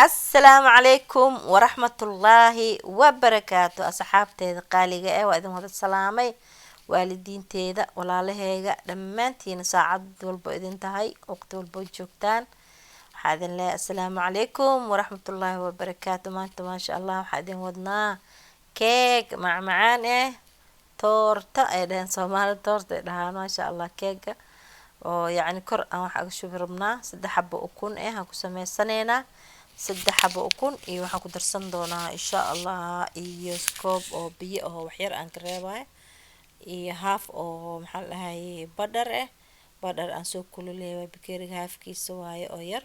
السلام عليكم ورحمة الله وبركاته أصحابتي قاليقة وإذن هذا السلامي والدين تيدا ولا لهيغا دمانتين ساعد والبو إذن تهي وقت والبو جوكتان حاذن الله السلام عليكم ورحمة الله وبركاته ما شاء الله حاذن ودنا كيك مع معان تورتا إذن صومال تورتا إذن ما شاء الله كيك ويعني كر أنا waxaa shubi rabnaa 3 xabo ukun aan ku sameeysanayna 3 xabo ukun iyo waxaan ku darsan doonaa insha Allah iyo koob oo biyo oo wax yar aan ka reebay iyo half oo maxaa lahaayay badar aan soo kululeeyay bakeeriga halfkiisa waaye oo yar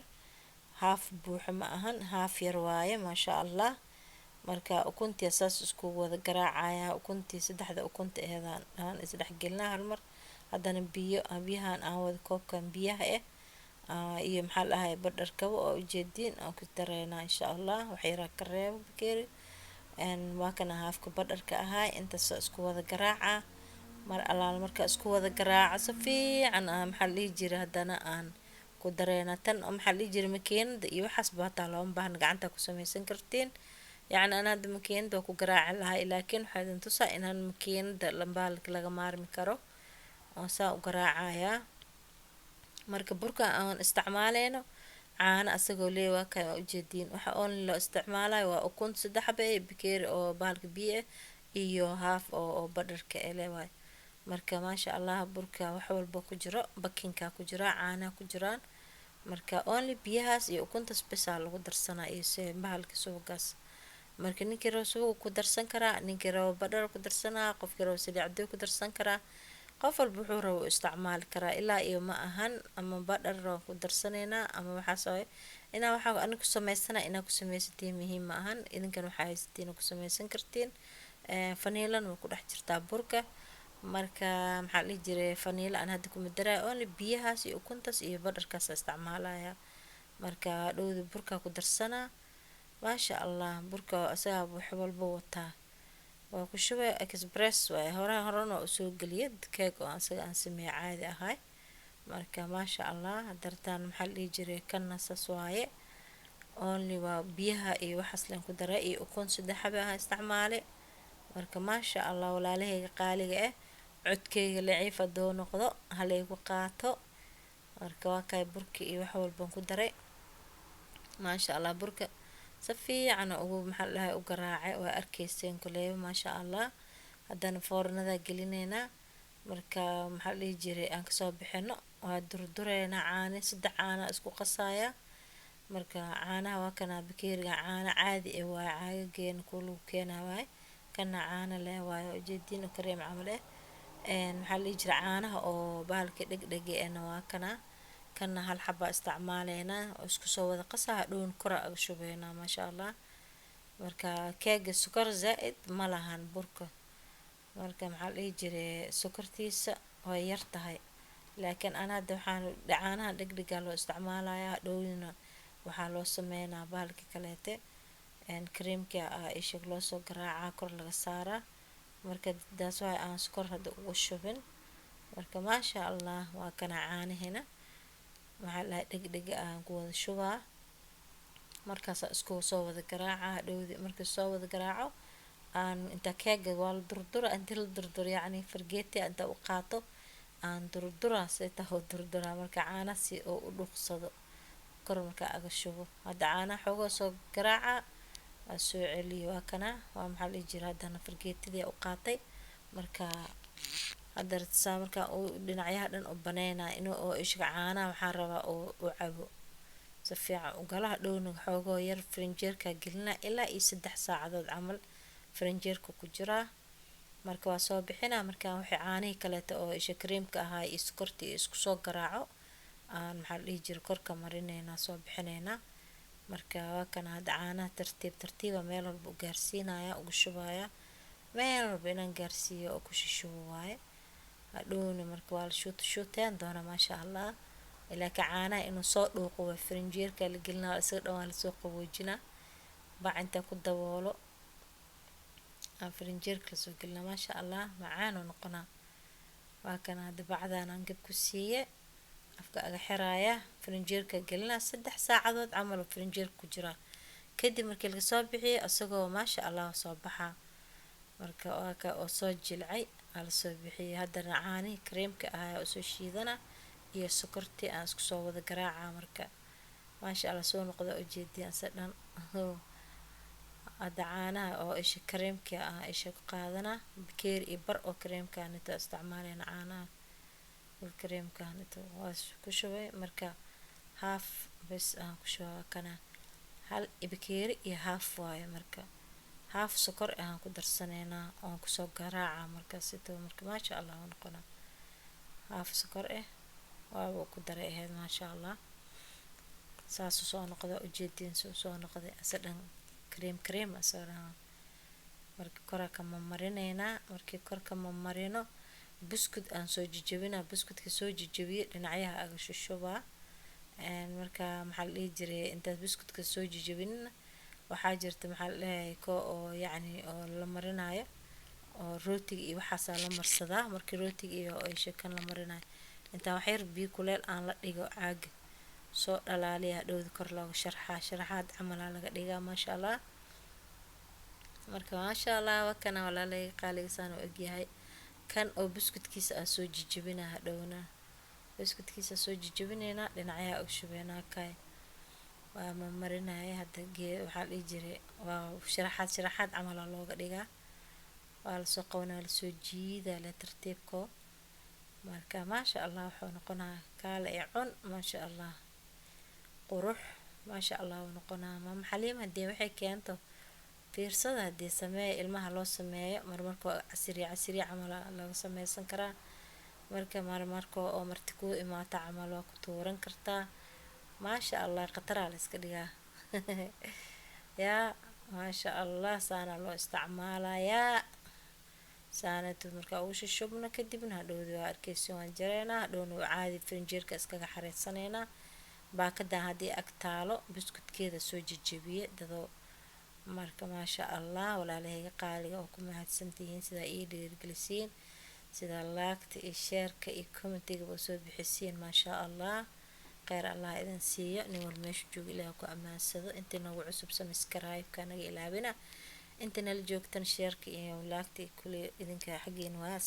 half buux ma ahan half yar waaye ma sha Allah marka ukuntii asaas isku wada garaacaya ukuntii 3 ukunta eedaan aan isdhex gelnaa hal mar haddana biyahan aan wada koobkan biyaha iyo maxaa lahaay badarkaba oo ujeedin aan ku dareynaa insha Allah wax yar ka reebo bakeeri waa kana haafka badarka ahaa intaas isku wada garaaca mar alaal marka isku wada garaaca si fiican maxaa la jira haddana aan ku dareynaa tan maxaa la jira makiinada iyo waxaas baataa loo baahan gacanta ku samaysan kartiin يعني أنا هاد makiinada ku garaaci lahaa laakiin waxaa idin tusaa inaan makiinada lambaalka laga maarmi karo oo saa u garaacaya marka burka aan isticmaaleyno caano asagoo leeyahay ka ujeedin waxa oon loo isticmaalayo waa ukun 3 xabo bakeeri oo baalka biyo iyo half oo badarka leeyahay marka ma sha Allah burka wax walba ku jiro bakinka ku jira caana ku jiraan marka only biyahaas iyo ukunta special lagu darsanaa iyo baalka suugaas marka ninkii roo ku darsan karaa ninkii roo badar ku darsanaa qofkii roo saliid ku darsan karaa qof walba wuxuu rabo isticmaal karaa ilaa iyo ma ahan ama badar ku darsanayna ama waxa soo waxa aan ku sameysana ku sameysatiin muhiim ma ahan idinkan waxa haystiin ku sameysan kartiin faniilan oo ku dhex jirta burka marka maxaa la jiray faniila aan hadda ku madaraa only biyahaas iyo ukuntaas iyo badarkaas isticmaalaya marka dhowda burka ku darsana ma sha Allah burka asaga wax walba wataa waa ku shubay express way horena u soo galiyay keeg oo asaga aan sameeyay caadi ahay marka ma sha Allah dartaan maxaa la jiray kana sas waaye only waa biyaha iyo waxaas leen ku daray iyo ukun 3 xabo ah isticmaalay marka ma sha Allah walaalahayga qaaliga codkayga laciif doo noqdo halaygu qaato marka waa kay burka iyo wax walba ku daray ma sha Allah burka safiican ugu maxaa lahaay u garaacay waa arkayseen kulay ma sha Allah haddana foornada gelinayna marka maxaa la jiray aan ka soo bixino waa durdureena caano 3 caano isku qasaya marka caanaha waa kana bakeeriga caano caadi waa caagageen kullu keenaay kana caano leh waa ujeedin kareem camal maxaa la jiray caanaha oo baalka dhagdhagay waa kana hal xaba isticmaaleyna oo isku soo wada qasaa dhoon kora aga shubeena ma sha Allah marka keega sukar zaid ma lahan burka marka maxaa la jiray sukartiisa way yar tahay laakiin ana hadda waxaan caanaha dhagdhaga loo isticmaalayaa dhowna waxaa loo sameeynaa baalka kaleete creamka isha loo soo garaaca kor laga saara marka daas waa aan sukar hadda ugu shubin marka ma sha Allah waa kana caanaheena waxaa la dhagdhaga aan ku wada shubaa markaas isku soo wada garaaca dhowdi marka soo wada garaaco aan inta keega waa la durdura inta la durduro yani fargeeti inta u qaato aan durdura seeta oo durdura marka caana si oo u dhuqsado kor marka aga shubo hada caana xogo soo garaaca soo celiyo waa kana waa maxaa la jiraa hadana fargeetidii u qaatay marka hadarta marka uu dhinacyaha dhan u baneena inuu oo ishga caana waxa rabaa oo u cabo si fiican u galaha dhowna xogo yar frinjeerka gelina ilaa 3 saacadood camal frinjeerka ku jira marka waa soo bixina marka waxa caanaha kale oo isha creamka ahaa iyo sokorti isku soo garaaco aan maxaa la jiray korka marinayna soo bixinayna marka waa kana caanaha tartiib meel walba u gaarsiinaya ugu shubaya meel walba inaan gaarsiiyo oo ku shishubo waaye hadhowna marka waa la shuutaan doona ma sha Allah ilaa ka caanaha inuu soo dhuuqo waa frinjeerka la gelina isaga dhawaan la soo qaboojina bacinta ku daboolo frinjeerka soo gelina ma sha Allah macaan oo noqona waa kana hadda bacdaan aan gab ku siiyay afka aga xiraaya frinjeerka gelina 3 saacadood camal frinjeerka ku jira kadib markii laga soo bixiyo isagoo maasha allah soo baxa marka waa ka oo soo jilcay ala soo bixiyay haddana caani kareemka ahaa oo soo shiidana iyo sokortii aan isku soo wada garaaca marka maasha allah soo noqda ujeediyaan sadhan hadda caanaha oo isha kareemka ah isha ku qaadana bakeeri iyo bar oo kareemkaan inta isticmaalayna caanaha wal kareemkaan inta waa ku shubay marka haaf bes aan ku shubaa kana hal bakeeri iyo haaf waaye marka haaf sokor aan ku darsaneynaa oon kusoo garaaca marka sidoo marka maasha allah noqona haaf sokor waa ku daray ahayd maasha allah saas soo noqda ujeedin soo noqday asadan kareem asana marka kora kama marinayna markii korka ma marino buskud aan soo jijabina buskudka soo jijabiye dhinacyaha aga shushuba marka maxaa la dhihi jiray intaad buskudka soo jijabinina waxaa jirta maxaa la dhahay ko oo yacni oo la marinayo oo rootiga iyo waxaas la marsadaa markii rootiga iyo ay shakan la marinayo inta wax yar biyo kuleel aan la dhigo caaga soo dhalaaliya dhowd kor looga sharaxaad camal laga dhigaa maasha allah marka maasha allah wakana walaalay qaaligiisaan u egyahay kan oo buskudkiisa aan soo jijabinaa dhowna buskudkiisa soo jijabinayna dhinacyaha u shubeynaa kay waa ma marinaya hadda waxaa la dhihi jiray waa sharaxaad camal looga dhigaa waa la soo qabanaa la soo jiidaa la tartiibko marka maasha allah wuxuu noqonaa kaala ee cun maasha allah qurux maasha allah uu noqonaa mama xaliim hadii waxay keento fiirsada hadii sameeyo ilmaha loo sameeyo marmarka casri camal laga sameysan karaa marka oo marti ku imaata camal waa ku tuuran kartaa maasha allah qatara la iska dhigaa yaa maasha allah saana loo isticmaalayaa saanadu marka uu shubna kadibna hadhowdi waa arkeysan waan jareena hadhowna caadi frinjeerka iskaga xareysanaynaa baakada hadii ag taalo buskudkeeda soo jijabiye dado marka maasha allah walaalahayga qaaliga oo ku mahadsantihiin sida ii dhiirgelisiin sida laagta iyo sheerka iyo commentiga soo bixisiin maasha allah khayr allah idin siiyo nin wal meesha joogo ilaahay ku amaansado inta nagu cusub subscribe-ka naga ilaabina inta nala joogtan sheerka iyo laagta kulli idinka xaqiin waa